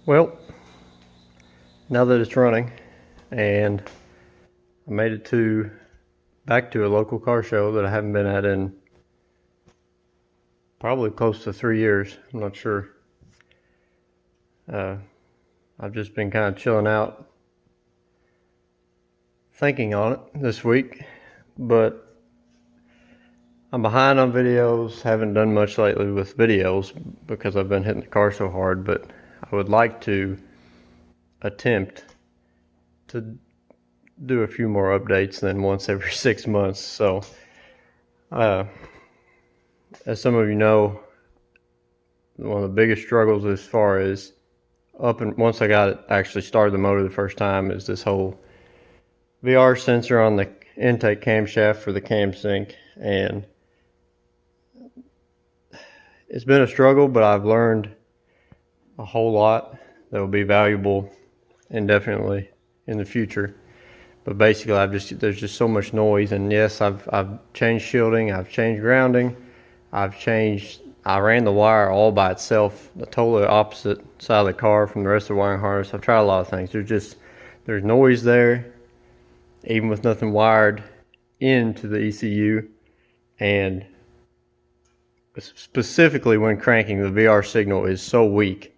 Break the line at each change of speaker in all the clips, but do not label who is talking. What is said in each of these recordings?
Well, now that it's running, and I made it back to a local car show that I haven't been at in probably close to 3 years. I'm not sure. I've just been kind of chilling out, thinking on it this week, but I'm behind on videos, haven't done much lately with videos because I've been hitting the car so hard, but I would like to attempt to do a few more updates than once every 6 months. So, as some of you know, one of the biggest struggles as far as once I got it actually started the motor the first time is this whole VR sensor on the intake camshaft for the cam sync, and it's been a struggle, but I've learned a whole lot that will be valuable indefinitely in the future. But basically, there's just so much noise, and yes, I've changed shielding, I've changed grounding, I ran the wire all by itself, the totally opposite side of the car from the rest of the wiring harness. I've tried a lot of things. There's noise there, even with nothing wired into the ECU, and specifically when cranking, the VR signal is so weak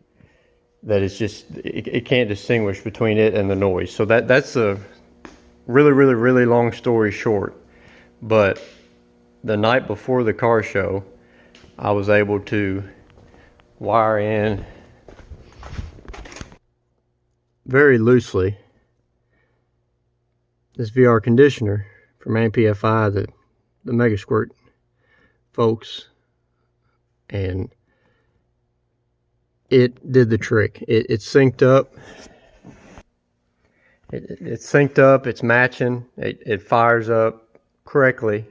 that it can't distinguish between it and the noise. So that's a really long story short. But the night before the car show, I was able to wire in very loosely this VR conditioner from AMPFI, the Mega Squirt folks, and it did the trick. It synced up. It's synced up. It's matching. It fires up correctly,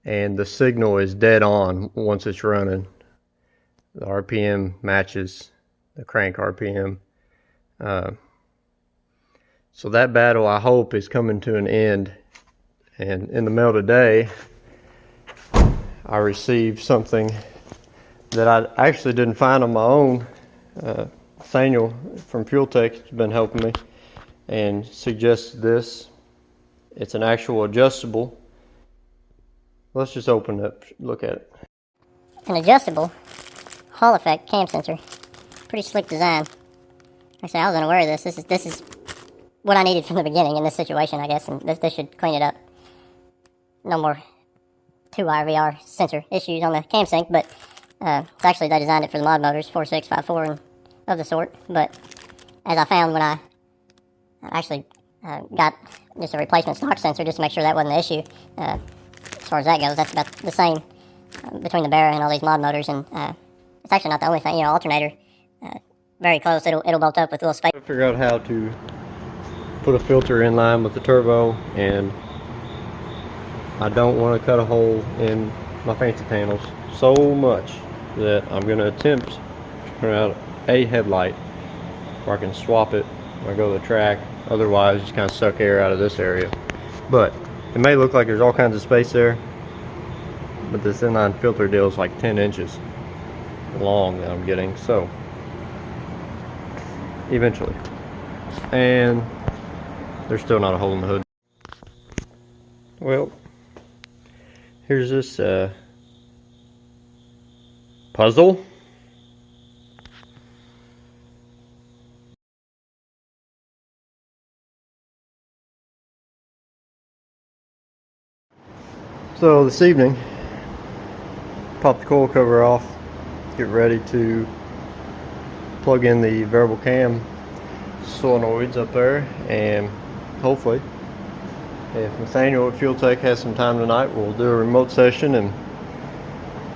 and the signal is dead on once it's running. The RPM matches the crank RPM. So that battle, I hope, is coming to an end. And in the mail today, I received something that I actually didn't find on my own. Nathaniel from Fuel Tech has been helping me and suggested this. It's an actual adjustable. Let's just open it up, look at it.
An adjustable Hall effect cam sensor. Pretty slick design. Like I said, I was unaware of this. This is what I needed from the beginning in this situation, I guess, and this should clean it up. No more 2-wire VR sensor issues on the cam sync, but it's actually they designed it for the mod motors, 4654 and of the sort. But as I found when I actually got just a replacement stock sensor just to make sure that wasn't the issue, as far as that goes, that's about the same between the Barra and all these mod motors, and it's actually not the only thing. You know, alternator, very close. It'll bolt up with a little space.
I figured out how to put a filter in line with the turbo, and I don't want to cut a hole in my fancy panels so much that I'm going to attempt to put out a headlight where I can swap it when I go to the track. Otherwise, just kind of suck air out of this area. But it may look like there's all kinds of space there, but this inline filter deal is like 10 inches long that I'm getting, so eventually. And there's still not a hole in the hood. Well, here's this puzzle. So this evening, pop the coil cover off, get ready to plug in the variable cam solenoids up there, and hopefully, if Nathaniel at Fuel Tech has some time tonight, we'll do a remote session and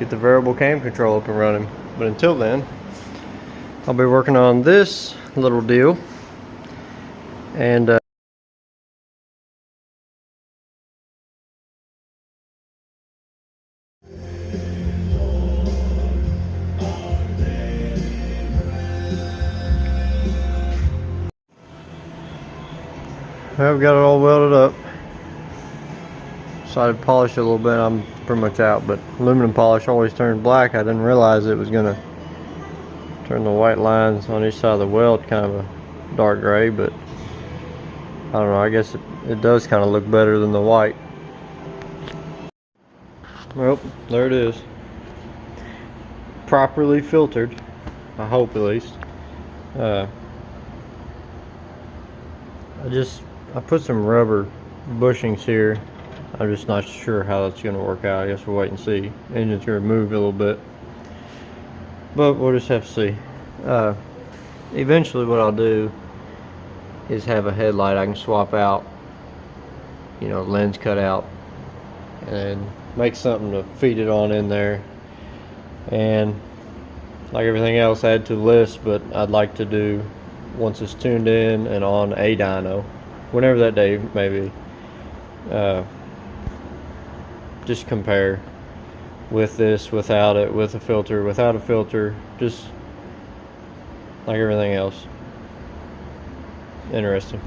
get the variable cam control up and running. But until then, I'll be working on this little deal, and I've got it all welded up. Decided to polish it a little bit. I'm pretty much out, but aluminum polish always turns black. I didn't realize it was gonna Turn the white lines on each side of the weld kind of a dark gray, but I don't know, I guess it does kind of look better than the white. Well, there it is. Properly filtered, I hope at least. I put some rubber bushings here. I'm just not sure how that's going to work out. I guess we'll wait and see. Engine's going to move a little bit, but we'll just have to see. Eventually what I'll do is have a headlight I can swap out, you know, lens cut out, and make something to feed it on in there, and like everything else add to the list. But I'd like to do, once it's tuned in and on a dyno, whenever that day may be, just compare with this, without it, with a filter, without a filter, just like everything else. Interesting.